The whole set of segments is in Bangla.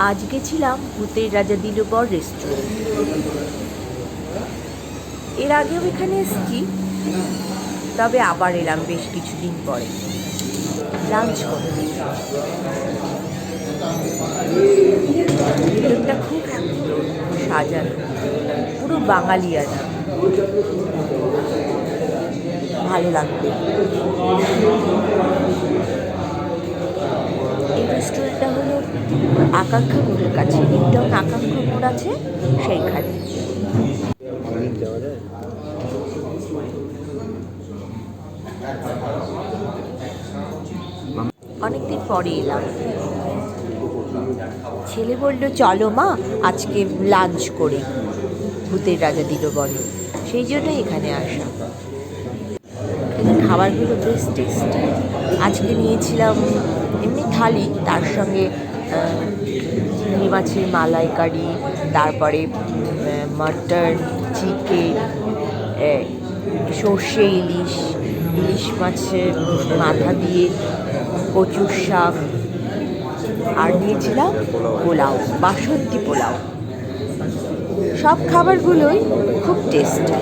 আজ গেছিলাম ভূতের রাজা দিলবর রেস্টুরেন্ট। এর আগেও এখানে এসেছি, তবে আবার এলাম বেশ কিছুদিন পরে লাঞ্চ করতে। ভেতরটা খুব সুন্দর সাজানো, পুরো বাঙালিয়ানা, ভালো লাগবে। এই রেস্টুরেন্টটা হলো আকাঙ্ক্ষা মোড়ের কাছে, নিউটাউন আকাঙ্ক্ষা মোড় আছে সেইখানে। অনেকদিন পরে এলাম। ছেলে বললো চলো মা আজকে লাঞ্চ করে ভূতের রাজা দিলবরে, সেই জন্যই এখানে আসা। এখানে খাবারগুলো বেশ টেস্টি। আজকে নিয়েছিলাম এমনি থালি, তার সঙ্গে চিংড়ি মাছের মালাইকারি, তারপরে মাটন, চিকেন, সর্ষে ইলিশ, ইলিশ মাছের মাথা দিয়ে কচুর শাক, আর নিয়েছিলাম পোলাও, বাসন্তী পোলাও। সব খাবারগুলোই খুব টেস্টি।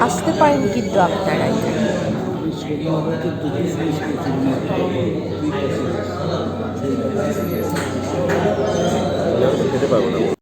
আসতে পারেন কিন্তু আপনারা এখানে।